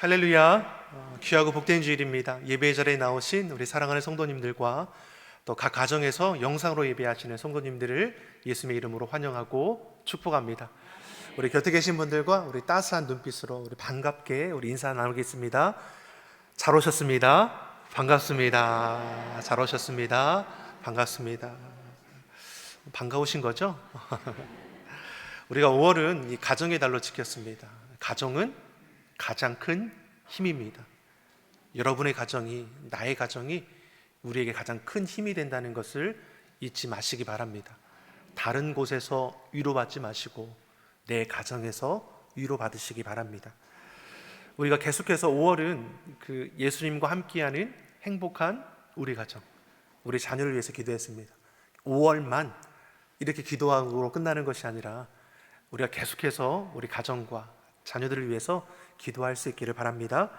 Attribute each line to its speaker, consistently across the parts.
Speaker 1: 할렐루야. 귀하고 복된 주일입니다. 예배 자리에 나오신 우리 사랑하는 성도님들과 또 각 가정에서 영상으로 예배하시는 성도님들을 예수님의 이름으로 환영하고 축복합니다. 우리 곁에 계신 분들과 우리 따스한 눈빛으로 우리 반갑게 우리 인사 나누겠습니다. 잘 오셨습니다. 반갑습니다. 잘 오셨습니다. 반갑습니다. 반가우신 거죠? 우리가 5월은 이 가정의 달로 지켰습니다. 가정은 가장 큰 힘입니다. 여러분의 가정이, 나의 가정이 우리에게 가장 큰 힘이 된다는 것을 잊지 마시기 바랍니다. 다른 곳에서 위로받지 마시고 내 가정에서 위로받으시기 바랍니다. 우리가 계속해서 5월은 그 예수님과 함께하는 행복한 우리 가정, 우리 자녀를 위해서 기도했습니다. 5월만 이렇게 기도하고 끝나는 것이 아니라 우리가 계속해서 우리 가정과 자녀들을 위해서 기도할 수 있기를 바랍니다.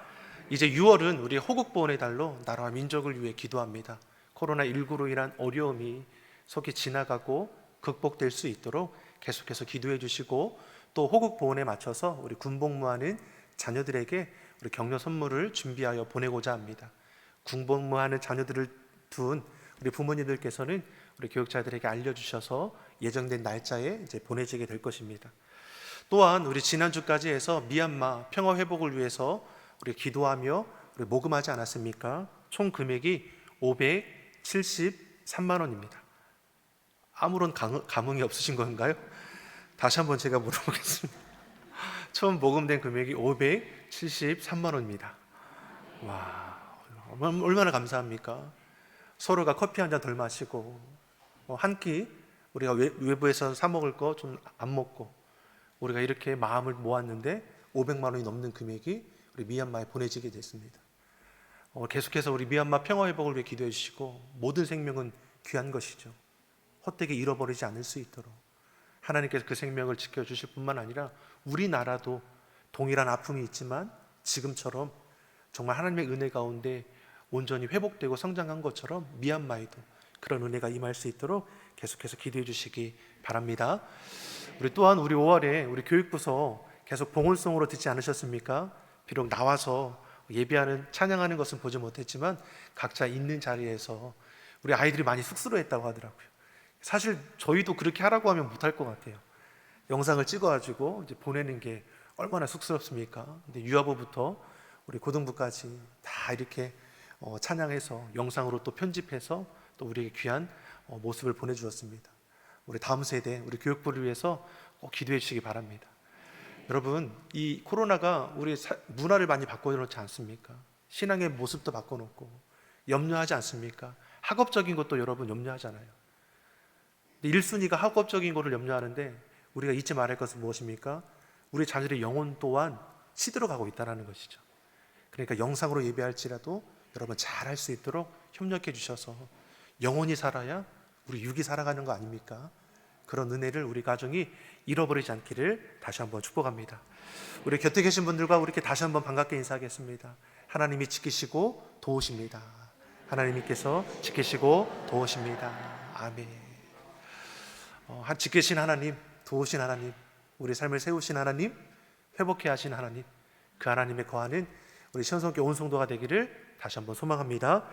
Speaker 1: 이제 6월은 우리 호국보훈의 달로 나라와 민족을 위해 기도합니다. 코로나19로 인한 어려움이 속히 지나가고 극복될 수 있도록 계속해서 기도해 주시고, 또 호국보훈에 맞춰서 우리 군복무하는 자녀들에게 우리 격려 선물을 준비하여 보내고자 합니다. 군복무하는 자녀들을 둔 우리 부모님들께서는 우리 교육자들에게 알려주셔서 예정된 날짜에 이제 보내지게 될 것입니다. 또한 우리 지난주까지 해서 미얀마 평화 회복을 위해서 우리 기도하며 우리 모금하지 않았습니까? 총 금액이 573만 원입니다. 아무런 감흥이 없으신 건가요? 다시 한번 제가 물어보겠습니다. 처음 모금된 금액이 573만 원입니다. 와, 얼마나 감사합니까? 서로가 커피 한 잔 덜 마시고 한 끼 우리가 외부에서 사 먹을 거 좀 안 먹고 우리가 이렇게 마음을 모았는데 500만 원이 넘는 금액이 우리 미얀마에 보내지게 됐습니다. 계속해서 우리 미얀마 평화 회복을 위해 기도해 주시고, 모든 생명은 귀한 것이죠. 헛되게 잃어버리지 않을 수 있도록 하나님께서 그 생명을 지켜주실 뿐만 아니라 우리나라도 동일한 아픔이 있지만 지금처럼 정말 하나님의 은혜 가운데 온전히 회복되고 성장한 것처럼 미얀마에도 그런 은혜가 임할 수 있도록 계속해서 기도해 주시기 바랍니다. 우리 또한 우리 5월에 우리 교육부서 계속 봉헌송으로 듣지 않으셨습니까? 비록 나와서 예배하는 찬양하는 것은 보지 못했지만 각자 있는 자리에서 우리 아이들이 많이 쑥스러워했다고 하더라고요. 사실 저희도 그렇게 하라고 하면 못할 것 같아요. 영상을 찍어가지고 이제 보내는 게 얼마나 쑥스럽습니까? 근데 유아부부터 우리 고등부까지 다 이렇게 찬양해서 영상으로 또 편집해서 또 우리에게 귀한 모습을 보내주었습니다. 우리 다음 세대, 우리 교육부를 위해서 꼭 기도해 주시기 바랍니다. 여러분, 이 코로나가 우리 문화를 많이 바꿔놓지 않습니까? 신앙의 모습도 바꿔놓고 염려하지 않습니까? 학업적인 것도 여러분 염려하잖아요. 1순위가 학업적인 것을 염려하는데 우리가 잊지 말할 것은 무엇입니까? 우리 자녀의 영혼 또한 시들어가고 있다는 것이죠. 그러니까 영상으로 예배할지라도 여러분 잘할 수 있도록 협력해 주셔서 영혼이 살아야 우리 육이 살아가는 거 아닙니까? 그런 은혜를 우리 가정이 잃어버리지 않기를 다시 한번 축복합니다. 우리 곁에 계신 분들과 우리 다시 한번 반갑게 인사하겠습니다. 하나님이 지키시고 도우십니다. 하나님께서 지키시고 도우십니다. 아멘. 지키신 하나님, 도우신 하나님, 우리 삶을 세우신 하나님, 회복해 하신 하나님, 그 하나님의 거하는 우리 시온성교 온 성도가 되기를 다시 한번 소망합니다.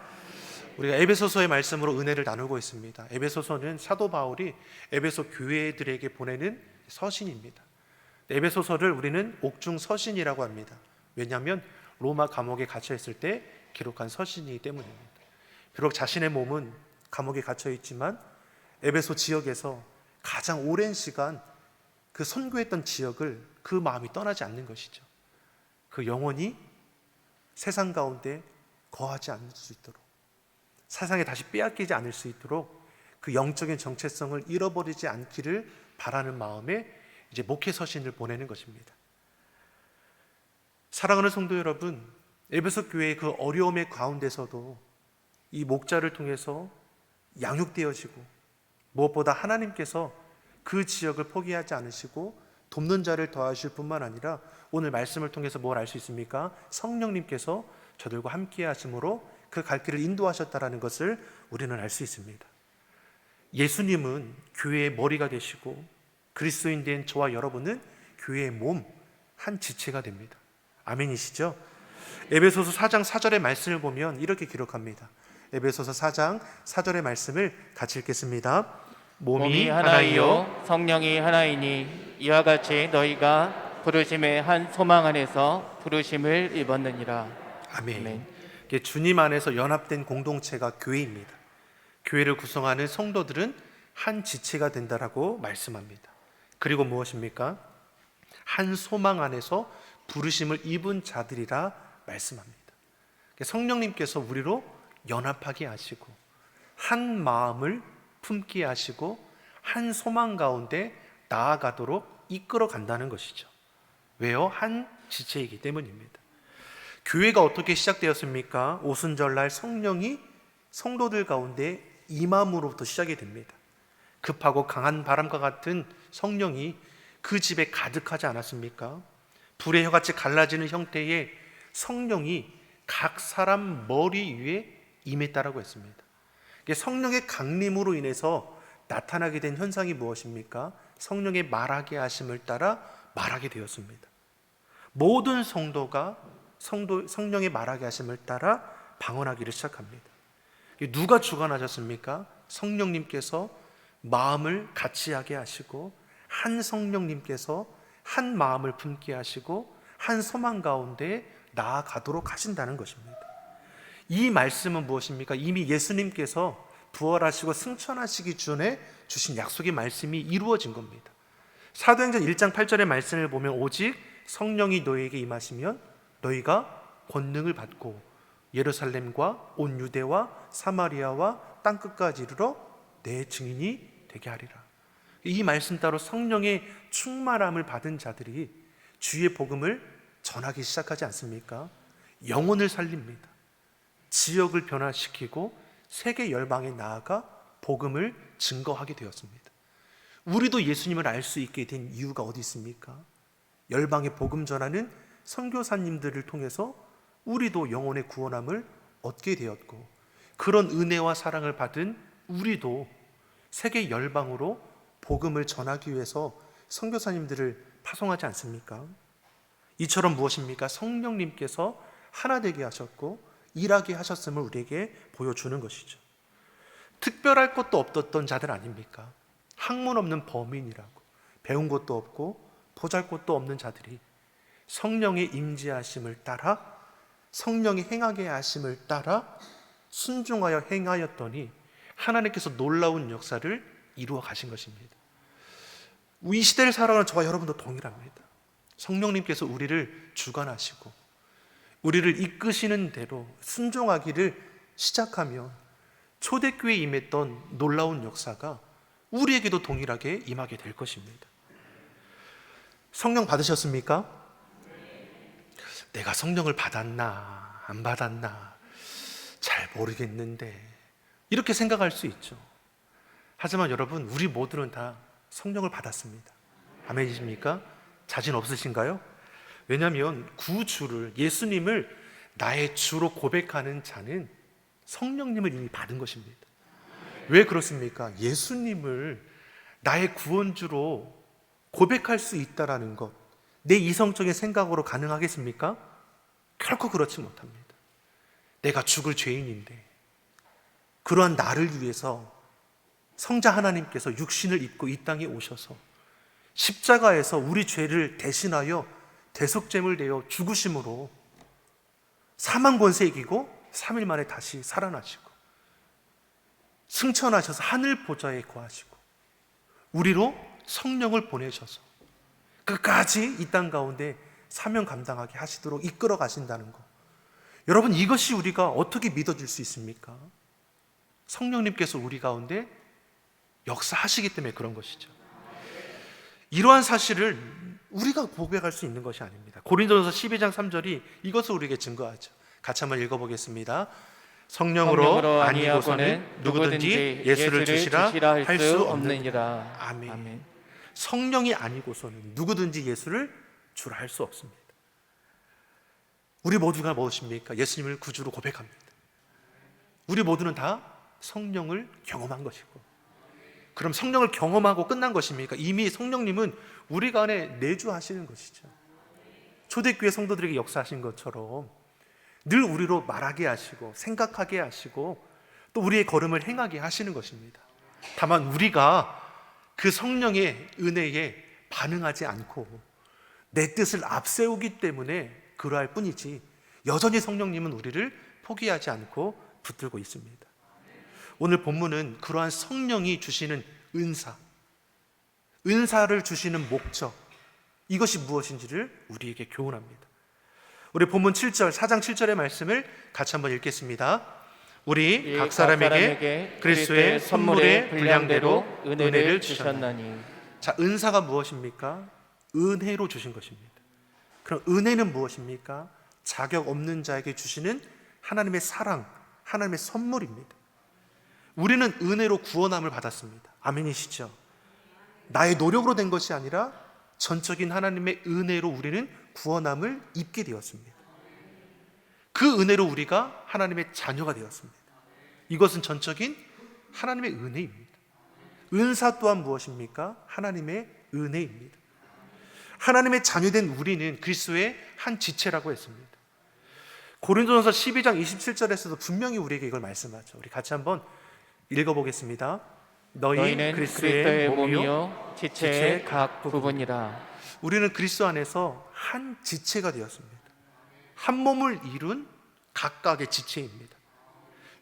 Speaker 1: 우리가 에베소서의 말씀으로 은혜를 나누고 있습니다. 에베소서는 사도 바울이 에베소 교회들에게 보내는 서신입니다. 에베소서를 우리는 옥중 서신이라고 합니다. 왜냐하면 로마 감옥에 갇혀 있을 때 기록한 서신이기 때문입니다. 비록 자신의 몸은 감옥에 갇혀 있지만 에베소 지역에서 가장 오랜 시간 그 선교했던 지역을 그 마음이 떠나지 않는 것이죠. 그 영혼이 세상 가운데 거하지 않을 수 있도록, 세상에 다시 빼앗기지 않을 수 있도록 그 영적인 정체성을 잃어버리지 않기를 바라는 마음에 이제 목회 서신을 보내는 것입니다. 사랑하는 성도 여러분, 에베소 교회의 그 어려움의 가운데서도 이 목자를 통해서 양육되어지고, 무엇보다 하나님께서 그 지역을 포기하지 않으시고 돕는 자를 더하실 뿐만 아니라 오늘 말씀을 통해서 뭘 알 수 있습니까? 성령님께서 저들과 함께 하심으로 그 갈 길을 인도하셨다는 것을 우리는 알 수 있습니다. 예수님은 교회의 머리가 되시고 그리스도인 된 저와 여러분은 교회의 몸, 한 지체가 됩니다. 아멘이시죠? 에베소서 4장 4절의 말씀을 보면 이렇게 기록합니다. 에베소서 4장 4절의 말씀을 같이 읽겠습니다.
Speaker 2: 몸이 하나이요 성령이 하나이니 이와 같이 너희가 부르심의 한 소망 안에서 부르심을 입었느니라.
Speaker 1: 아멘.
Speaker 2: 아멘.
Speaker 1: 이게 주님 안에서 연합된 공동체가 교회입니다. 교회를 구성하는 성도들은 한 지체가 된다라고 말씀합니다. 그리고 무엇입니까? 한 소망 안에서 부르심을 입은 자들이라 말씀합니다. 성령님께서 우리로 연합하게 하시고 한 마음을 품게 하시고 한 소망 가운데 나아가도록 이끌어 간다는 것이죠. 왜요? 한 지체이기 때문입니다. 교회가 어떻게 시작되었습니까? 오순절날 성령이 성도들 가운데 임함으로부터 시작이 됩니다. 급하고 강한 바람과 같은 성령이 그 집에 가득하지 않았습니까? 불의 혀같이 갈라지는 형태의 성령이 각 사람 머리 위에 임했다라고 했습니다. 성령의 강림으로 인해서 나타나게 된 현상이 무엇입니까? 성령의 말하게 하심을 따라 말하게 되었습니다. 모든 성도가 성령의 말하게 하심을 따라 방언하기를 시작합니다. 누가 주관하셨습니까? 성령님께서 마음을 같이 하게 하시고 한 성령님께서 한 마음을 품게 하시고 한 소망 가운데 나아가도록 하신다는 것입니다. 이 말씀은 무엇입니까? 이미 예수님께서 부활하시고 승천하시기 전에 주신 약속의 말씀이 이루어진 겁니다. 사도행전 1장 8절의 말씀을 보면 오직 성령이 너희에게 임하시면 너희가 권능을 받고 예루살렘과 온 유대와 사마리아와 땅끝까지 이르러 내 증인이 되게 하리라. 이 말씀 따로 성령의 충만함을 받은 자들이 주의 복음을 전하기 시작하지 않습니까? 영혼을 살립니다. 지역을 변화시키고 세계 열방에 나아가 복음을 증거하게 되었습니다. 우리도 예수님을 알 수 있게 된 이유가 어디 있습니까? 열방에 복음 전하는 선교사님들을 통해서 우리도 영혼의 구원함을 얻게 되었고, 그런 은혜와 사랑을 받은 우리도 세계 열방으로 복음을 전하기 위해서 선교사님들을 파송하지 않습니까? 이처럼 무엇입니까? 성령님께서 하나 되게 하셨고 일하게 하셨음을 우리에게 보여주는 것이죠. 특별할 것도 없었던 자들 아닙니까? 학문 없는 범인이라고, 배운 것도 없고 보잘것도 없는 자들이 성령의 임재하심을 따라, 성령이 행하게 하심을 따라 순종하여 행하였더니 하나님께서 놀라운 역사를 이루어 가신 것입니다. 이 시대를 살아가는 저와 여러분도 동일합니다. 성령님께서 우리를 주관하시고 우리를 이끄시는 대로 순종하기를 시작하면 초대교회에 임했던 놀라운 역사가 우리에게도 동일하게 임하게 될 것입니다. 성령 받으셨습니까? 내가 성령을 받았나 안 받았나 잘 모르겠는데 이렇게 생각할 수 있죠. 하지만 여러분, 우리 모두는 다 성령을 받았습니다. 아멘이십니까? 자신 없으신가요? 왜냐하면 구주를, 예수님을 나의 주로 고백하는 자는 성령님을 이미 받은 것입니다. 왜 그렇습니까? 예수님을 나의 구원주로 고백할 수 있다라는 것, 내 이성적인 생각으로 가능하겠습니까? 결코 그렇지 못합니다. 내가 죽을 죄인인데 그러한 나를 위해서 성자 하나님께서 육신을 입고 이 땅에 오셔서 십자가에서 우리 죄를 대신하여 대속죄물 되어 죽으심으로 사망 권세 이기고 3일 만에 다시 살아나시고 승천하셔서 하늘 보좌에 거하시고 우리로 성령을 보내셔서 끝까지 이 땅 가운데 사명 감당하게 하시도록 이끌어 가신다는 것, 여러분, 이것이 우리가 어떻게 믿어질 수 있습니까? 성령님께서 우리 가운데 역사하시기 때문에 그런 것이죠. 이러한 사실을 우리가 고백할 수 있는 것이 아닙니다. 고린도전서 12장 3절이 이것을 우리에게 증거하죠. 같이 한번 읽어보겠습니다. 성령으로 아니고서는 누구든지 예수를 주시라 할 수 없느니라. 아멘. 성령이 아니고서는 누구든지 예수를 주라 할 수 없습니다. 우리 모두가 무엇입니까? 예수님을 구주로 고백합니다. 우리 모두는 다 성령을 경험한 것이고, 그럼 성령을 경험하고 끝난 것입니까? 이미 성령님은 우리가 안에 내주하시는 것이죠. 초대교회 성도들에게 역사하신 것처럼 늘 우리로 말하게 하시고 생각하게 하시고 또 우리의 걸음을 행하게 하시는 것입니다. 다만 우리가 그 성령의 은혜에 반응하지 않고 내 뜻을 앞세우기 때문에 그러할 뿐이지 여전히 성령님은 우리를 포기하지 않고 붙들고 있습니다. 오늘 본문은 그러한 성령이 주시는 은사를 주시는 목적, 이것이 무엇인지를 우리에게 교훈합니다. 우리 본문 7절, 4장 7절의 말씀을 같이 한번 읽겠습니다. 우리 각 사람에게 그리스도의 선물의 분량대로 은혜를 주셨나니. 자, 은사가 무엇입니까? 은혜로 주신 것입니다. 그럼 은혜는 무엇입니까? 자격 없는 자에게 주시는 하나님의 사랑, 하나님의 선물입니다. 우리는 은혜로 구원함을 받았습니다. 아멘이시죠? 나의 노력으로 된 것이 아니라 전적인 하나님의 은혜로 우리는 구원함을 입게 되었습니다. 그 은혜로 우리가 하나님의 자녀가 되었습니다. 이것은 전적인 하나님의 은혜입니다. 은사 또한 무엇입니까? 하나님의 은혜입니다. 하나님의 자녀된 우리는 그리스도의 한 지체라고 했습니다. 고린도전서 12장 27절에서도 분명히 우리에게 이걸 말씀하죠. 우리 같이 한번 읽어보겠습니다.
Speaker 2: 너희는 그리스도의 몸이요 지체의 각 부분이라.
Speaker 1: 우리는 그리스도 안에서 한 지체가 되었습니다. 한 몸을 이룬 각각의 지체입니다.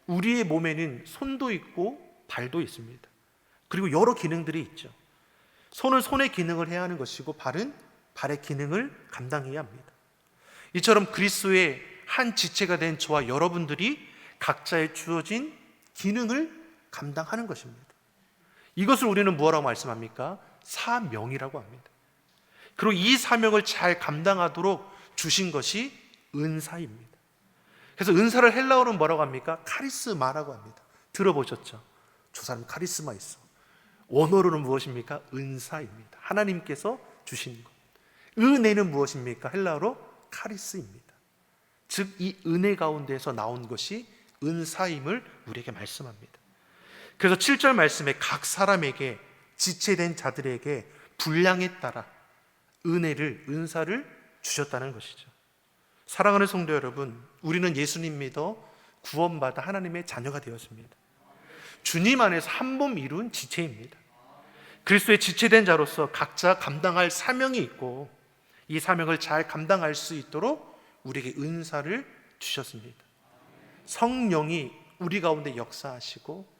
Speaker 1: 우리의 몸에는 손도 있고 발도 있습니다. 그리고 여러 기능들이 있죠. 손은 손의 기능을 해야 하는 것이고 발은 발의 기능을 감당해야 합니다. 이처럼 그리스도의 한 지체가 된 저와 여러분들이 각자의 주어진 기능을 감당하는 것입니다. 이것을 우리는 뭐라고 말씀합니까? 사명이라고 합니다. 그리고 이 사명을 잘 감당하도록 주신 것이 은사입니다. 그래서 은사를 헬라어로 뭐라고 합니까? 카리스마라고 합니다. 들어보셨죠? 저 사람 카리스마 있어. 원어로는 무엇입니까? 은사입니다. 하나님께서 주신 것. 은혜는 무엇입니까? 헬라어로 카리스입니다. 즉 이 은혜 가운데서 나온 것이 은사임을 우리에게 말씀합니다. 그래서 7절 말씀에 각 사람에게 지체된 자들에게 분량에 따라 은사를 주셨다는 것이죠. 사랑하는 성도 여러분, 우리는 예수님 믿어 구원받아 하나님의 자녀가 되었습니다. 주님 안에서 한 몸 이룬 지체입니다. 그리스도의 지체된 자로서 각자 감당할 사명이 있고 이 사명을 잘 감당할 수 있도록 우리에게 은사를 주셨습니다. 성령이 우리 가운데 역사하시고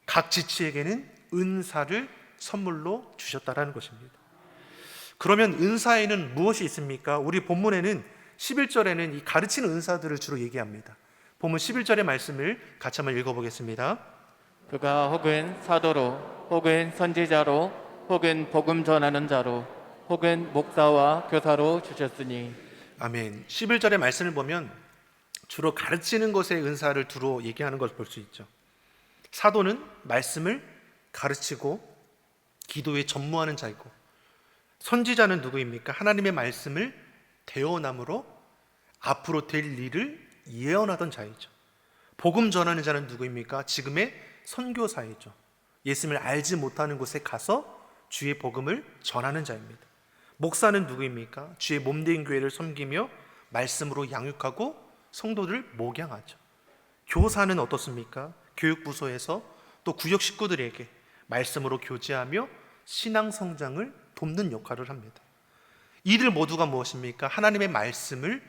Speaker 1: 각 지체에게는 은사를 선물로 주셨다라는 것입니다. 그러면 은사에는 무엇이 있습니까? 우리 본문에는 11절에는 이 가르치는 은사들을 주로 얘기합니다. 본문 11절의 말씀을 같이 한번 읽어보겠습니다.
Speaker 2: 그가 혹은 사도로 혹은 선지자로 혹은 복음 전하는 자로 혹은 목사와 교사로 주셨으니.
Speaker 1: 아멘. 11절의 말씀을 보면 주로 가르치는 것의 은사를 두루 얘기하는 것을 볼 수 있죠. 사도는 말씀을 가르치고 기도에 전무하는 자이고, 선지자는 누구입니까? 하나님의 말씀을 대언함으로 앞으로 될 일을 예언하던 자이죠. 복음 전하는 자는 누구입니까? 지금의 선교사이죠. 예수님을 알지 못하는 곳에 가서 주의 복음을 전하는 자입니다. 목사는 누구입니까? 주의 몸된 교회를 섬기며 말씀으로 양육하고 성도들 목양하죠. 교사는 어떻습니까? 교육부서에서 또 구역 식구들에게 말씀으로 교제하며 신앙 성장을 돕는 역할을 합니다. 이들 모두가 무엇입니까? 하나님의 말씀을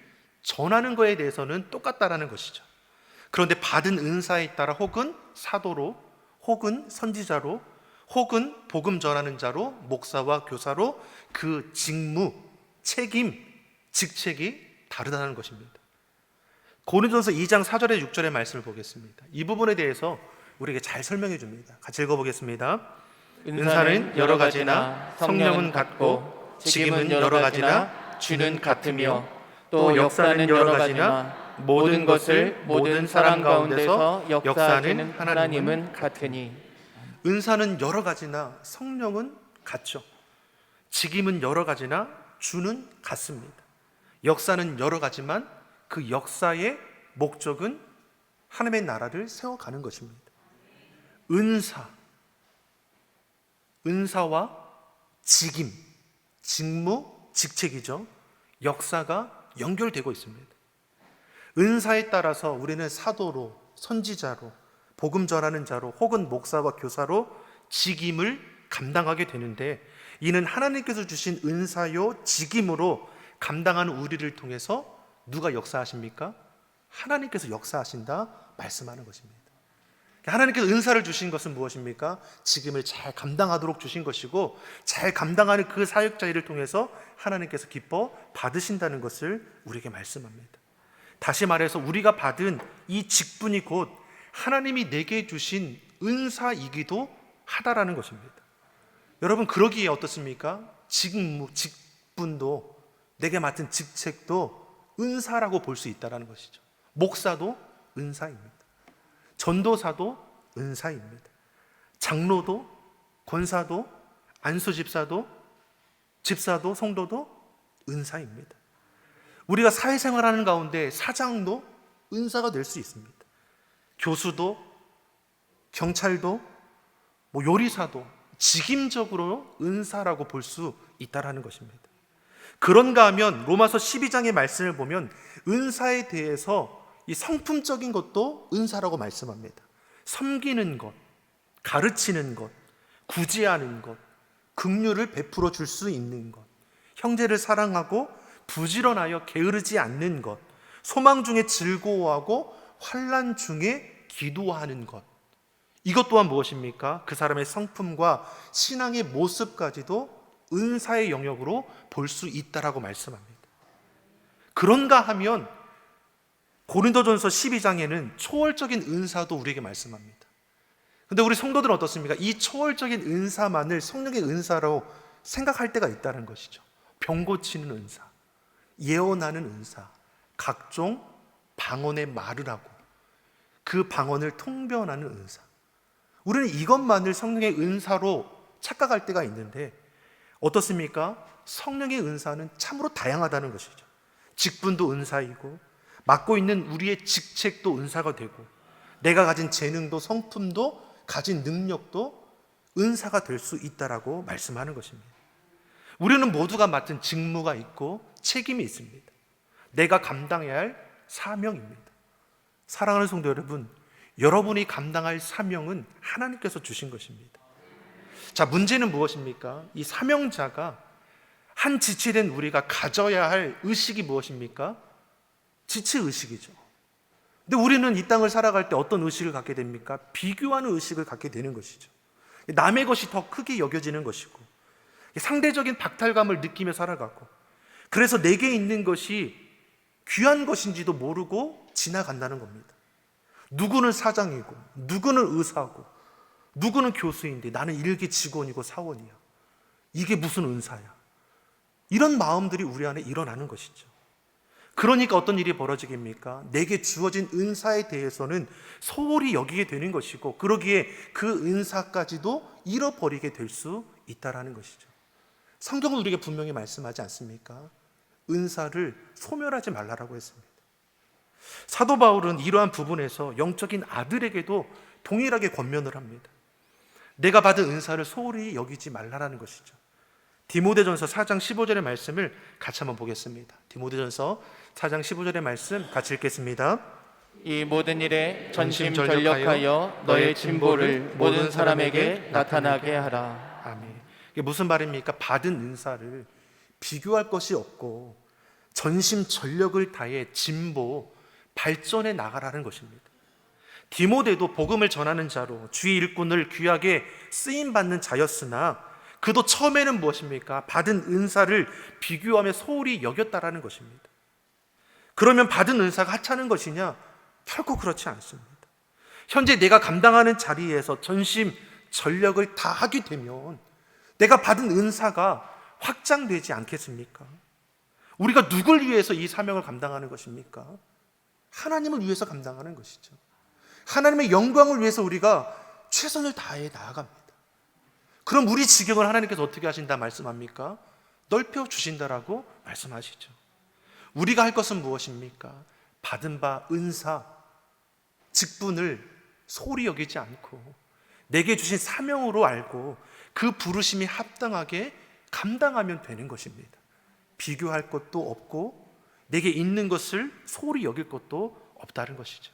Speaker 1: 전하는 것에 대해서는 똑같다라는 것이죠. 그런데 받은 은사에 따라 혹은 사도로, 혹은 선지자로, 혹은 복음 전하는 자로, 목사와 교사로 그 직무, 책임, 직책이 다르다는 것입니다. 고린도전서 2장 4절에 6절의 말씀을 보겠습니다. 이 부분에 대해서 우리에게 잘 설명해 줍니다. 같이 읽어보겠습니다. 은사는 여러 가지나 성령은 같고 직임은 여러 가지나 주는 같으며 또 역사는 여러 가지나 모든 것을 모든 사람 가운데서 역사하는 하나님은
Speaker 2: 같으니.
Speaker 1: 은사는 여러 가지나 성령은 같죠. 직임은 여러 가지나 주는 같습니다. 역사는 여러 가지만 그 역사의 목적은 하나님의 나라를 세워가는 것입니다. 은사와 직임, 직무, 직책이죠. 역사가 연결되고 있습니다. 은사에 따라서 우리는 사도로, 선지자로, 복음 전하는 자로, 혹은 목사와 교사로 직임을 감당하게 되는데, 이는 하나님께서 주신 은사요 직임으로 감당하는 우리를 통해서 누가 역사하십니까? 하나님께서 역사하신다 말씀하는 것입니다. 하나님께서 은사를 주신 것은 무엇입니까? 직임을 잘 감당하도록 주신 것이고, 잘 감당하는 그 사역자 일을 통해서 하나님께서 기뻐 받으신다는 것을 우리에게 말씀합니다. 다시 말해서 우리가 받은 이 직분이 곧 하나님이 내게 주신 은사이기도 하다라는 것입니다. 여러분, 그러기에 어떻습니까? 직분도, 내게 맡은 직책도 은사라고 볼 수 있다는 것이죠. 목사도 은사입니다. 전도사도 은사입니다. 장로도, 권사도, 안수집사도, 집사도, 성도도 은사입니다. 우리가 사회생활하는 가운데 사장도 은사가 될 수 있습니다. 교수도, 경찰도, 요리사도 직임적으로 은사라고 볼 수 있다는 것입니다. 그런가 하면 로마서 12장의 말씀을 보면 은사에 대해서 이 성품적인 것도 은사라고 말씀합니다. 섬기는 것, 가르치는 것, 구제하는 것, 긍휼을 베풀어 줄 수 있는 것, 형제를 사랑하고 부지런하여 게으르지 않는 것, 소망 중에 즐거워하고 환난 중에 기도하는 것, 이것 또한 무엇입니까? 그 사람의 성품과 신앙의 모습까지도 은사의 영역으로 볼 수 있다라고 말씀합니다. 그런가 하면 고린도전서 12장에는 초월적인 은사도 우리에게 말씀합니다. 근데 우리 성도들은 어떻습니까? 이 초월적인 은사만을 성령의 은사로 생각할 때가 있다는 것이죠. 병 고치는 은사, 예언하는 은사, 각종 방언의 말을 하고 그 방언을 통변하는 은사, 우리는 이것만을 성령의 은사로 착각할 때가 있는데 어떻습니까? 성령의 은사는 참으로 다양하다는 것이죠. 직분도 은사이고 맡고 있는 우리의 직책도 은사가 되고 내가 가진 재능도 성품도 가진 능력도 은사가 될 수 있다라고 말씀하는 것입니다. 우리는 모두가 맡은 직무가 있고 책임이 있습니다. 내가 감당해야 할 사명입니다. 사랑하는 성도 여러분, 여러분이 감당할 사명은 하나님께서 주신 것입니다. 자, 문제는 무엇입니까? 이 사명자가 한 지체된 우리가 가져야 할 의식이 무엇입니까? 지체의식이죠. 근데 우리는 이 땅을 살아갈 때 어떤 의식을 갖게 됩니까? 비교하는 의식을 갖게 되는 것이죠. 남의 것이 더 크게 여겨지는 것이고 상대적인 박탈감을 느끼며 살아가고, 그래서 내게 있는 것이 귀한 것인지도 모르고 지나간다는 겁니다. 누구는 사장이고 누구는 의사고 누구는 교수인데 나는 일개 직원이고 사원이야. 이게 무슨 은사야? 이런 마음들이 우리 안에 일어나는 것이죠. 그러니까 어떤 일이 벌어지겠습니까? 내게 주어진 은사에 대해서는 소홀히 여기게 되는 것이고, 그러기에 그 은사까지도 잃어버리게 될 수 있다는 것이죠. 성경은 우리에게 분명히 말씀하지 않습니까? 은사를 소멸하지 말라고 했습니다. 사도 바울은 이러한 부분에서 영적인 아들에게도 동일하게 권면을 합니다. 내가 받은 은사를 소홀히 여기지 말라는 것이죠. 디모데전서 4장 15절의 말씀을 같이 한번 보겠습니다. 디모데전서 4장 15절의 말씀 같이 읽겠습니다.
Speaker 2: 이 모든 일에 전심전력하여 너의 진보를 모든 사람에게 나타나게 하라.
Speaker 1: 아멘. 이게 무슨 말입니까? 받은 은사를 비교할 것이 없고 전심전력을 다해 진보, 발전해 나가라는 것입니다. 디모데도 복음을 전하는 자로 주의 일꾼을 귀하게 쓰임받는 자였으나 그도 처음에는 무엇입니까? 받은 은사를 비교하며 소홀히 여겼다라는 것입니다. 그러면 받은 은사가 하찮은 것이냐? 결코 그렇지 않습니다. 현재 내가 감당하는 자리에서 전심 전력을 다하게 되면 내가 받은 은사가 확장되지 않겠습니까? 우리가 누굴 위해서 이 사명을 감당하는 것입니까? 하나님을 위해서 감당하는 것이죠. 하나님의 영광을 위해서 우리가 최선을 다해 나아갑니다. 그럼 우리 지경을 하나님께서 어떻게 하신다 말씀합니까? 넓혀 주신다라고 말씀하시죠. 우리가 할 것은 무엇입니까? 받은 바 은사, 직분을 소홀히 여기지 않고 내게 주신 사명으로 알고 그 부르심이 합당하게 감당하면 되는 것입니다. 비교할 것도 없고 내게 있는 것을 소홀히 여길 것도 없다는 것이죠.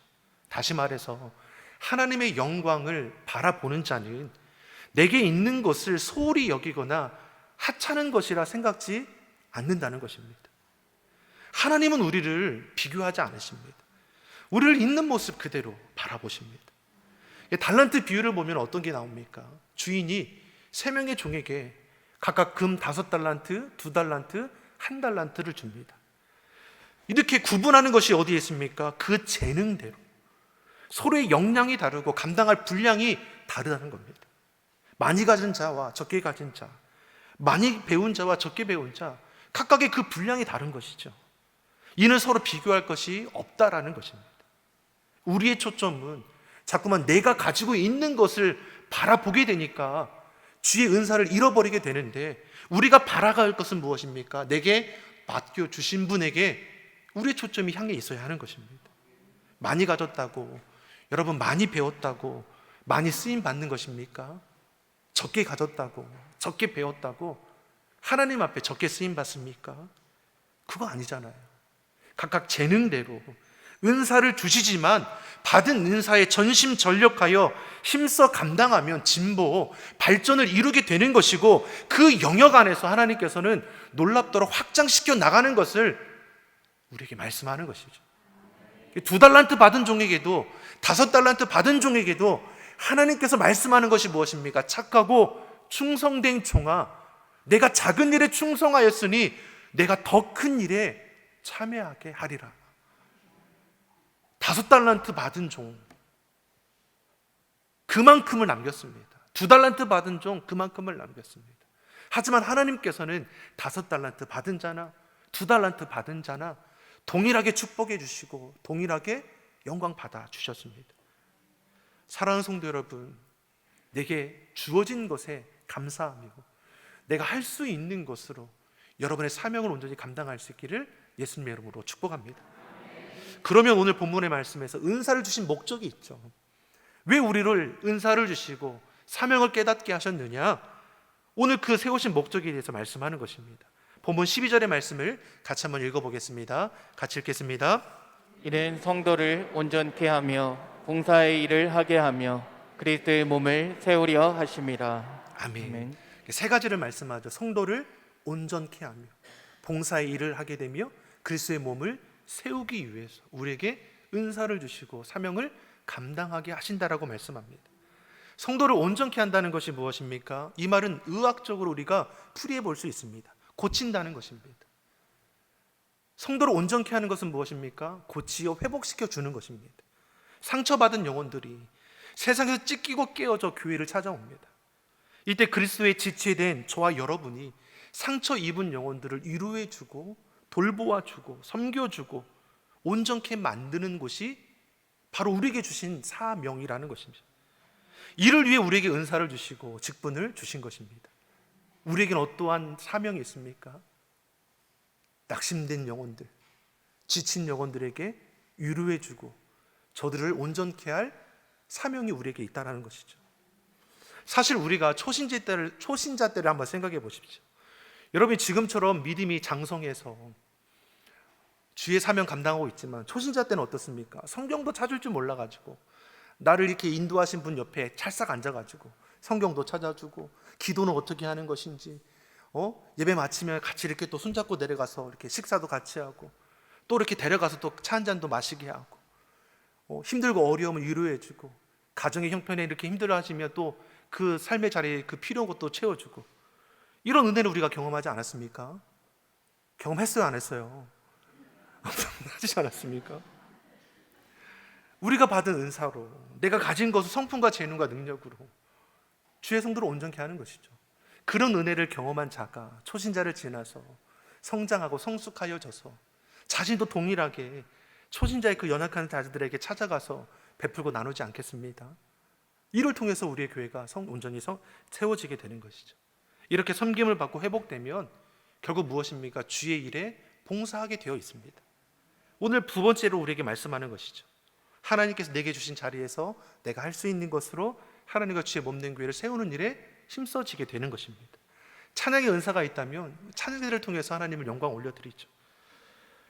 Speaker 1: 다시 말해서 하나님의 영광을 바라보는 자는 내게 있는 것을 소홀히 여기거나 하찮은 것이라 생각지 않는다는 것입니다. 하나님은 우리를 비교하지 않으십니다. 우리를 있는 모습 그대로 바라보십니다. 달란트 비유를 보면 어떤 게 나옵니까? 주인이 3명의 종에게 각각 금 5달란트, 2달란트, 1달란트를 줍니다. 이렇게 구분하는 것이 어디에 있습니까? 그 재능대로. 서로의 역량이 다르고 감당할 분량이 다르다는 겁니다. 많이 가진 자와 적게 가진 자, 많이 배운 자와 적게 배운 자, 각각의 그 분량이 다른 것이죠. 이는 서로 비교할 것이 없다라는 것입니다. 우리의 초점은 자꾸만 내가 가지고 있는 것을 바라보게 되니까 주의 은사를 잃어버리게 되는데, 우리가 바라갈 것은 무엇입니까? 내게 맡겨주신 분에게 우리의 초점이 향해 있어야 하는 것입니다. 많이 가졌다고, 여러분 많이 배웠다고 많이 쓰임 받는 것입니까? 적게 가졌다고, 적게 배웠다고 하나님 앞에 적게 쓰임 받습니까? 그거 아니잖아요. 각각 재능대로 은사를 주시지만 받은 은사에 전심전력하여 힘써 감당하면 진보, 발전을 이루게 되는 것이고, 그 영역 안에서 하나님께서는 놀랍도록 확장시켜 나가는 것을 우리에게 말씀하는 것이죠. 2달란트 받은 종에게도 5달란트 받은 종에게도 하나님께서 말씀하는 것이 무엇입니까? 착하고 충성된 종아, 내가 작은 일에 충성하였으니 내가 더 큰 일에 참여하게 하리라. 5달란트 받은 종, 그만큼을 남겼습니다. 2달란트 받은 종, 그만큼을 남겼습니다. 하지만 하나님께서는 5달란트 받은 자나 2달란트 받은 자나 동일하게 축복해 주시고 동일하게 영광 받아 주셨습니다. 사랑하는 성도 여러분, 내게 주어진 것에 감사하며 내가 할 수 있는 것으로 여러분의 사명을 온전히 감당할 수 있기를 예수님의 이름으로 축복합니다. 그러면 오늘 본문의 말씀에서 은사를 주신 목적이 있죠. 왜 우리를 은사를 주시고 사명을 깨닫게 하셨느냐? 오늘 그 세우신 목적에 대해서 말씀하는 것입니다. 본문 12절의 말씀을 같이 한번 읽어보겠습니다. 같이 읽겠습니다.
Speaker 2: 이는 성도를 온전케 하며 봉사의 일을 하게 하며 그리스도의 몸을 세우려 하심이라.
Speaker 1: 아멘.
Speaker 2: 아멘.
Speaker 1: 3가지를 말씀하죠. 성도를 온전케 하며 봉사의 일을 하게 되며 그리스도의 몸을 세우기 위해서 우리에게 은사를 주시고 사명을 감당하게 하신다라고 말씀합니다. 성도를 온전케 한다는 것이 무엇입니까? 이 말은 의학적으로 우리가 풀이해 볼 수 있습니다. 고친다는 것입니다. 성도를 온전케 하는 것은 무엇입니까? 고치어 회복시켜 주는 것입니다. 상처받은 영혼들이 세상에서 찢기고 깨어져 교회를 찾아옵니다. 이때 그리스도의 지체된 저와 여러분이 상처 입은 영혼들을 위로해 주고 돌보아 주고 섬겨 주고 온전케 만드는 곳이 바로 우리에게 주신 사명이라는 것입니다. 이를 위해 우리에게 은사를 주시고 직분을 주신 것입니다. 우리에게는 어떠한 사명이 있습니까? 낙심된 영혼들, 지친 영혼들에게 위로해 주고 저들을 온전케 할 사명이 우리에게 있다는 것이죠. 사실 우리가 초신자 때를 한번 생각해 보십시오. 여러분이 지금처럼 믿음이 장성해서 주의 사명 감당하고 있지만 초신자 때는 어떻습니까? 성경도 찾을 줄 몰라가지고 나를 이렇게 인도하신 분 옆에 찰싹 앉아가지고 성경도 찾아주고 기도는 어떻게 하는 것인지 예배 마치면 같이 이렇게 또 손잡고 내려가서 이렇게 식사도 같이 하고 또 이렇게 데려가서 또 차 한 잔도 마시게 하고 힘들고 어려움을 위로해주고 가정의 형편에 이렇게 힘들어하시면 또 그 삶의 자리에 그 필요한 것도 채워주고 이런 은혜를 우리가 경험하지 않았습니까? 경험했어요, 안 했어요? 하지 않았습니까? 우리가 받은 은사로 내가 가진 것을 성품과 재능과 능력으로 주의 성도를 온전케 하는 것이죠. 그런 은혜를 경험한 자가 초신자를 지나서 성장하고 성숙하여져서 자신도 동일하게 초신자의 그 연약한 자들에게 찾아가서 베풀고 나누지 않겠습니다? 이를 통해서 우리의 교회가 온전히 세워지게 되는 것이죠. 이렇게 섬김을 받고 회복되면 결국 무엇입니까? 주의 일에 봉사하게 되어 있습니다. 오늘 두 번째로 우리에게 말씀하는 것이죠. 하나님께서 내게 주신 자리에서 내가 할 수 있는 것으로 하나님과 주의 몸된 교회를 세우는 일에 힘써지게 되는 것입니다. 찬양의 은사가 있다면 찬양들을 통해서 하나님을 영광 올려드리죠.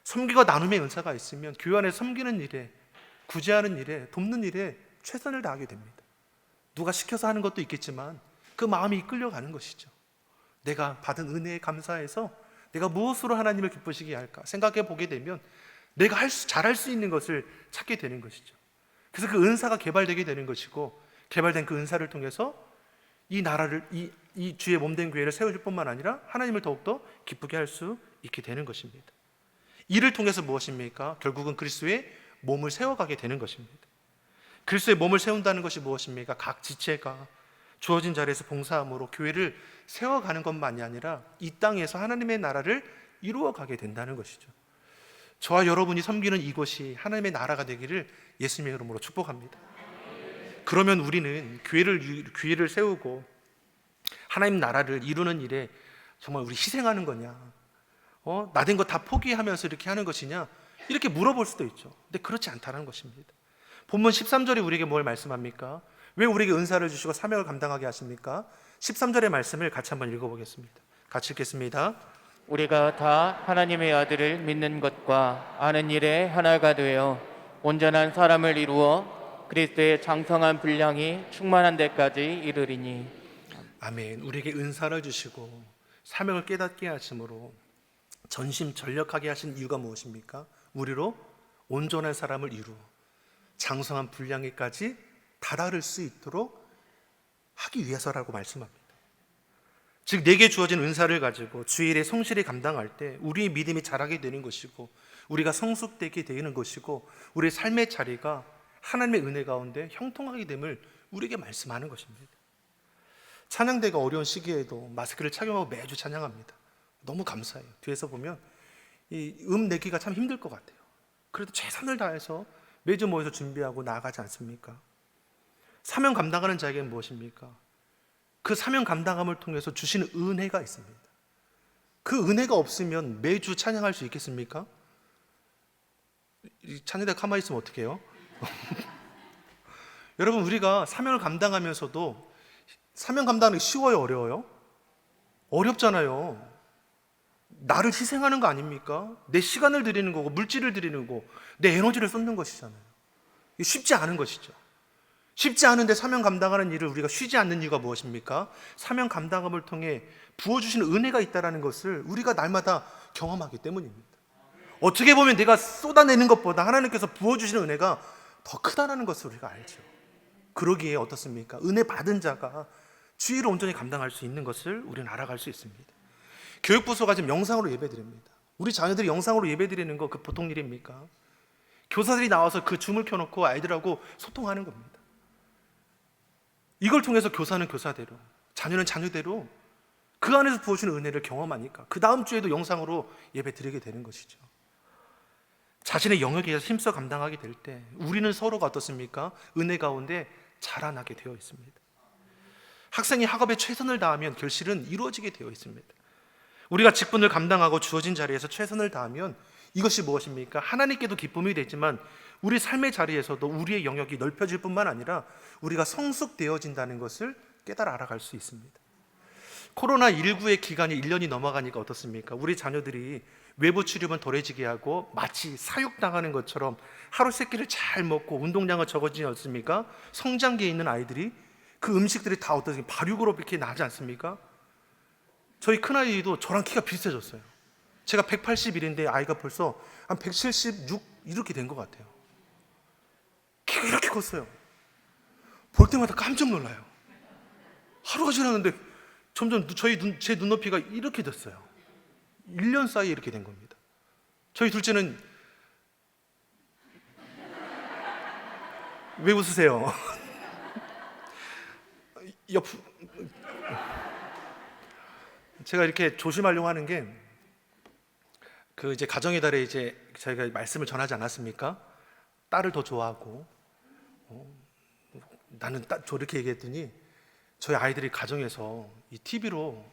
Speaker 1: 섬기고 나눔의 은사가 있으면 교회 안에 섬기는 일에, 구제하는 일에, 돕는 일에 최선을 다하게 됩니다. 누가 시켜서 하는 것도 있겠지만 그 마음이 이끌려가는 것이죠. 내가 받은 은혜에 감사해서 내가 무엇으로 하나님을 기쁘시게 할까 생각해 보게 되면 내가 잘할 수 있는 것을 찾게 되는 것이죠. 그래서 그 은사가 개발되게 되는 것이고, 개발된 그 은사를 통해서 이 나라를, 이 주의 몸된 교회를 세워줄 뿐만 아니라 하나님을 더욱더 기쁘게 할 수 있게 되는 것입니다. 이를 통해서 무엇입니까? 결국은 그리스도의 몸을 세워가게 되는 것입니다. 그리스도의 몸을 세운다는 것이 무엇입니까? 각 지체가 주어진 자리에서 봉사함으로 교회를 세워가는 것만이 아니라 이 땅에서 하나님의 나라를 이루어가게 된다는 것이죠. 저와 여러분이 섬기는 이곳이 하나님의 나라가 되기를 예수님의 이름으로 축복합니다. 그러면 우리는 교회를 세우고 하나님 나라를 이루는 일에 정말 우리 희생하는 거냐, 나된 거 다 포기하면서 이렇게 하는 것이냐, 이렇게 물어볼 수도 있죠. 근데 그렇지 않다는 것입니다. 본문 13절이 우리에게 뭘 말씀합니까? 왜 우리에게 은사를 주시고 사명을 감당하게 하십니까? 13절의 말씀을 같이 한번 읽어보겠습니다. 같이 읽겠습니다.
Speaker 2: 우리가 다 하나님의 아들을 믿는 것과 아는 일에 하나가 되어 온전한 사람을 이루어 그리스도의 장성한 분량이 충만한 데까지 이르리니.
Speaker 1: 아멘. 우리에게 은사를 주시고 사명을 깨닫게 하심으로 전심전력하게 하신 이유가 무엇입니까? 우리로 온전한 사람을 이루어 장성한 분량에까지 다다를 수 있도록 하기 위해서라고 말씀합니다. 즉 내게 주어진 은사를 가지고 주의 일에 성실히 감당할 때 우리의 믿음이 자라게 되는 것이고, 우리가 성숙되게 되는 것이고, 우리의 삶의 자리가 하나님의 은혜 가운데 형통하게 됨을 우리에게 말씀하는 것입니다. 찬양대가 어려운 시기에도 마스크를 착용하고 매주 찬양합니다. 너무 감사해요. 뒤에서 보면 이 내기가 참 힘들 것 같아요. 그래도 최선을 다해서 매주 모여서 준비하고 나아가지 않습니까? 사명 감당하는 자에게는 무엇입니까? 그 사명 감당함을 통해서 주시는 은혜가 있습니다. 그 은혜가 없으면 매주 찬양할 수 있겠습니까? 찬양대 가만히 있으면 어떡해요? 여러분, 우리가 사명을 감당하면서도 사명 감당하는 게 쉬워요, 어려워요? 어렵잖아요. 나를 희생하는 거 아닙니까? 내 시간을 드리는 거고, 물질을 드리는 거고, 내 에너지를 쏟는 것이잖아요. 이게 쉽지 않은 것이죠. 쉽지 않은데 사명 감당하는 일을 우리가 쉬지 않는 이유가 무엇입니까? 사명 감당함을 통해 부어주시는 은혜가 있다는 것을 우리가 날마다 경험하기 때문입니다. 어떻게 보면 내가 쏟아내는 것보다 하나님께서 부어주시는 은혜가 더 크다는 것을 우리가 알죠. 그러기에 어떻습니까? 은혜 받은 자가 주의를 온전히 감당할 수 있는 것을 우리는 알아갈 수 있습니다. 교육부서가 지금 영상으로 예배드립니다. 우리 자녀들이 영상으로 예배드리는 거 그 보통 일입니까? 교사들이 나와서 그 줌을 켜놓고 아이들하고 소통하는 겁니다. 이걸 통해서 교사는 교사대로, 자녀는 자녀대로 그 안에서 부어주는 은혜를 경험하니까 그 다음 주에도 영상으로 예배 드리게 되는 것이죠. 자신의 영역에 힘써 감당하게 될 때 우리는 서로가 어떻습니까? 은혜 가운데 자라나게 되어 있습니다. 학생이 학업에 최선을 다하면 결실은 이루어지게 되어 있습니다. 우리가 직분을 감당하고 주어진 자리에서 최선을 다하면 이것이 무엇입니까? 하나님께도 기쁨이 되지만 우리 삶의 자리에서도 우리의 영역이 넓혀질 뿐만 아니라 우리가 성숙되어진다는 것을 깨달아 알아갈 수 있습니다. 코로나19의 기간이 1년이 넘어가니까 어떻습니까? 우리 자녀들이 외부 출입은 덜해지게 하고 마치 사육당하는 것처럼 하루 세 끼를 잘 먹고 운동량은 적어지지 않습니까? 성장기에 있는 아이들이 그 음식들이 다 어떻게 발육으로 이렇게 나지 않습니까? 저희 큰아이도 저랑 키가 비슷해졌어요. 제가 181인데 아이가 벌써 한 176 이렇게 된 것 같아요. 키가 이렇게 컸어요. 볼 때마다 깜짝 놀라요. 하루가 지났는데 점점 제 눈높이가 이렇게 됐어요. 1년 사이에 이렇게 된 겁니다. 저희 둘째는 왜 웃으세요? 제가 이렇게 조심하려고 하는 게 그 이제 가정의 달에 이제 저희가 말씀을 전하지 않았습니까? 딸을 더 좋아하고 나는 저렇게 얘기했더니 저희 아이들이 가정에서 이 TV로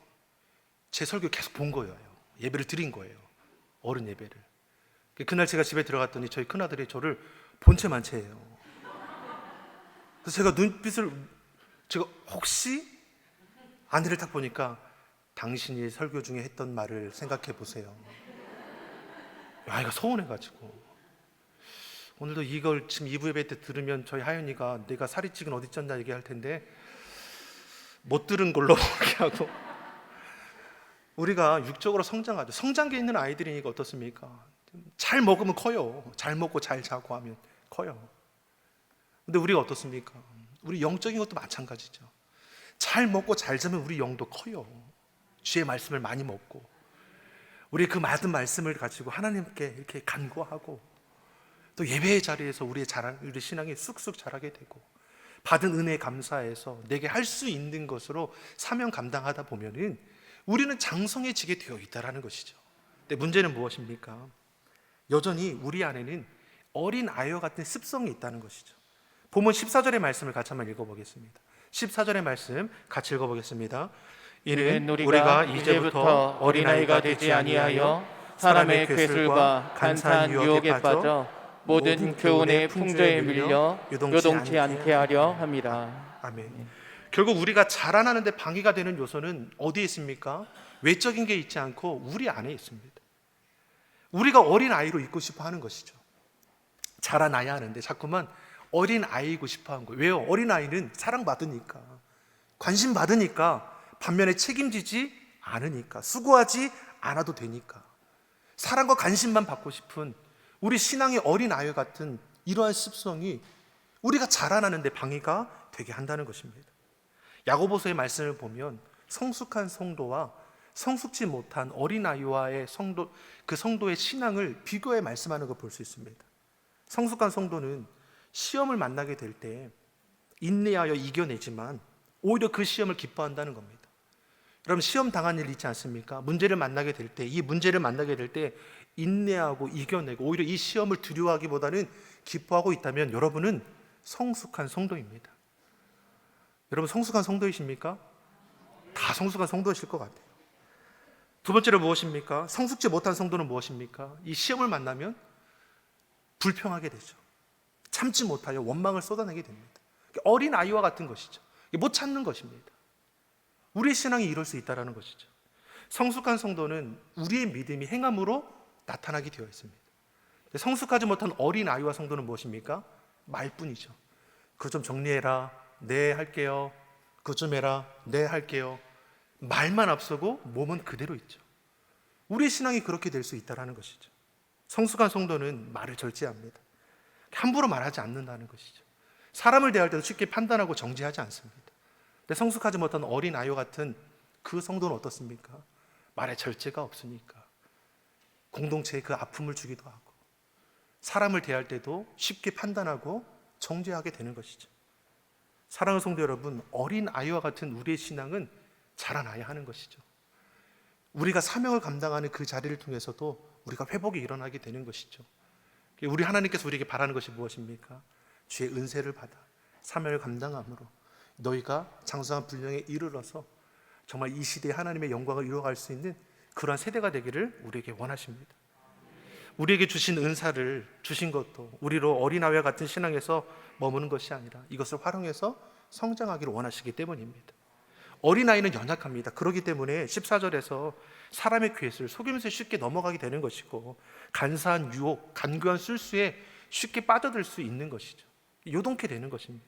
Speaker 1: 제 설교 계속 본 거예요. 예배를 드린 거예요. 어른 예배를. 그날 제가 집에 들어갔더니 저희 큰아들이 저를 본체만 채예요. 그래서 제가 눈빛을 제가 혹시 아내를 딱 보니까 당신이 설교 중에 했던 말을 생각해 보세요. 야, 이거 서운해가지고 오늘도 이걸 지금 2부 예배 때 들으면 저희 하연이가 내가 살이 찌긴 어디 쪘냐 얘기할 텐데 못 들은 걸로 그렇게 하고, 우리가 육적으로 성장하죠. 성장기에 있는 아이들이니까 어떻습니까? 잘 먹으면 커요. 잘 먹고 잘 자고 하면 커요. 근데 우리가 어떻습니까? 우리 영적인 것도 마찬가지죠. 잘 먹고 잘 자면 우리 영도 커요. 주의 말씀을 많이 먹고 우리 그 많은 말씀을 가지고 하나님께 이렇게 간구하고 또 예배의 자리에서 우리 신앙이 쑥쑥 자라게 되고 받은 은혜에 감사해서 내게 할 수 있는 것으로 사명 감당하다 보면은 우리는 장성해지게 되어 있다라는 것이죠. 근데 문제는 무엇입니까? 여전히 우리 안에는 어린 아이와 같은 습성이 있다는 것이죠. 본문 14절의 말씀을 같이 한번 읽어보겠습니다. 14절의 말씀 같이 읽어보겠습니다. 이는 우리가 이제부터 어린아이가 되지 아니하여 사람의 괴술과 간사한 유혹에 빠져
Speaker 2: 모든 교훈의 풍조에 밀려 요동치 않게 하려 합니다.
Speaker 1: 아멘. 결국 우리가 자라나는 데 방해가 되는 요소는 어디에 있습니까? 외적인 게 있지 않고 우리 안에 있습니다. 우리가 어린 아이로 있고 싶어 하는 것이죠. 자라나야 하는데 자꾸만 어린 아이이고 싶어 하는 거예요. 왜요? 어린 아이는 사랑받으니까, 관심 받으니까, 반면에 책임지지 않으니까, 수고하지 않아도 되니까, 사랑과 관심만 받고 싶은 우리 신앙의 어린 아이 같은 이러한 습성이 우리가 자라나는데 방해가 되게 한다는 것입니다. 야고보서의 말씀을 보면 성숙한 성도와 성숙지 못한 어린아이와의 그 성도의 신앙을 비교해 말씀하는 걸 볼 수 있습니다. 성숙한 성도는 시험을 만나게 될 때 인내하여 이겨내지만 오히려 그 시험을 기뻐한다는 겁니다. 여러분, 시험 당한 일 있지 않습니까? 문제를 만나게 될 때, 이 문제를 만나게 될 때 인내하고 이겨내고 오히려 이 시험을 두려워하기보다는 기뻐하고 있다면 여러분은 성숙한 성도입니다. 여러분, 성숙한 성도이십니까? 다 성숙한 성도이실 것 같아요. 두 번째로 무엇입니까? 성숙지 못한 성도는 무엇입니까? 이 시험을 만나면 불평하게 되죠. 참지 못하여 원망을 쏟아내게 됩니다. 어린 아이와 같은 것이죠. 못 참는 것입니다. 우리의 신앙이 이럴 수 있다는 것이죠. 성숙한 성도는 우리의 믿음이 행함으로 나타나게 되어 있습니다. 성숙하지 못한 어린 아이와 성도는 무엇입니까? 말뿐이죠. 그거 좀 정리해라. 네, 할게요. 그거 좀 해라. 네, 할게요. 말만 앞서고 몸은 그대로 있죠. 우리의 신앙이 그렇게 될 수 있다는 것이죠. 성숙한 성도는 말을 절제합니다. 함부로 말하지 않는다는 것이죠. 사람을 대할 때도 쉽게 판단하고 정죄하지 않습니다. 근데 성숙하지 못한 어린 아이와 같은 그 성도는 어떻습니까? 말에 절제가 없으니까 공동체에 그 아픔을 주기도 하고 사람을 대할 때도 쉽게 판단하고 정죄하게 되는 것이죠. 사랑하는 성도 여러분, 어린 아이와 같은 우리의 신앙은 자라나야 하는 것이죠. 우리가 사명을 감당하는 그 자리를 통해서도 우리가 회복이 일어나게 되는 것이죠. 우리 하나님께서 우리에게 바라는 것이 무엇입니까? 주의 은혜를 받아 사명을 감당함으로 너희가 장성한 분량에 이르러서 정말 이 시대에 하나님의 영광을 이루어갈 수 있는 그러한 세대가 되기를 우리에게 원하십니다. 우리에게 주신 은사를 주신 것도 우리로 어린아이와 같은 신앙에서 머무는 것이 아니라 이것을 활용해서 성장하기를 원하시기 때문입니다. 어린아이는 연약합니다. 그렇기 때문에 14절에서 사람의 괴를 속이면서 쉽게 넘어가게 되는 것이고 간사한 유혹, 간교한 술수에 쉽게 빠져들 수 있는 것이죠. 요동케 되는 것입니다.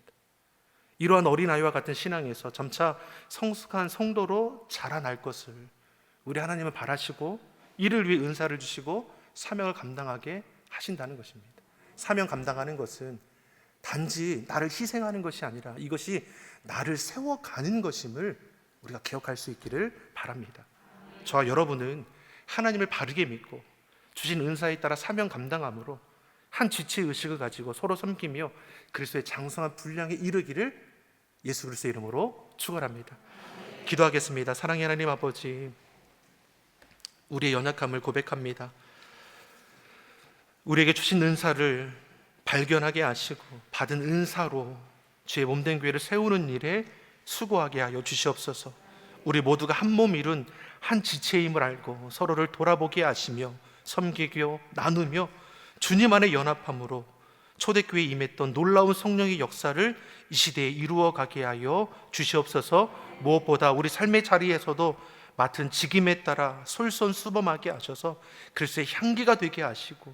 Speaker 1: 이러한 어린아이와 같은 신앙에서 점차 성숙한 성도로 자라날 것을 우리 하나님은 바라시고 이를 위해 은사를 주시고 사명을 감당하게 하신다는 것입니다. 사명 감당하는 것은 단지 나를 희생하는 것이 아니라 이것이 나를 세워가는 것임을 우리가 기억할 수 있기를 바랍니다. 저와 여러분은 하나님을 바르게 믿고 주신 은사에 따라 사명 감당함으로 한 지체 의식을 가지고 서로 섬기며 그리스도의 장성한 분량에 이르기를 예수 그리스도의 이름으로 축원합니다. 기도하겠습니다. 사랑의 하나님 아버지, 우리의 연약함을 고백합니다. 우리에게 주신 은사를 발견하게 하시고 받은 은사로 주의 몸된 교회를 세우는 일에 수고하게 하여 주시옵소서. 우리 모두가 한 몸 이룬 한 지체임을 알고 서로를 돌아보게 하시며 섬기고 나누며 주님 안에 연합함으로 초대교회에 임했던 놀라운 성령의 역사를 이 시대에 이루어 가게 하여 주시옵소서. 무엇보다 우리 삶의 자리에서도 맡은 직임에 따라 솔선수범하게 하셔서 그리스도의 향기가 되게 하시고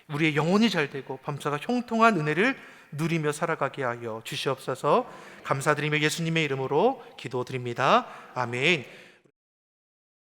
Speaker 1: 우리의 영혼이 잘 되고 범사가 형통한 은혜를 누리며 살아가게 하여 주시옵소서. 감사드리며 예수님의 이름으로 기도드립니다. 아멘.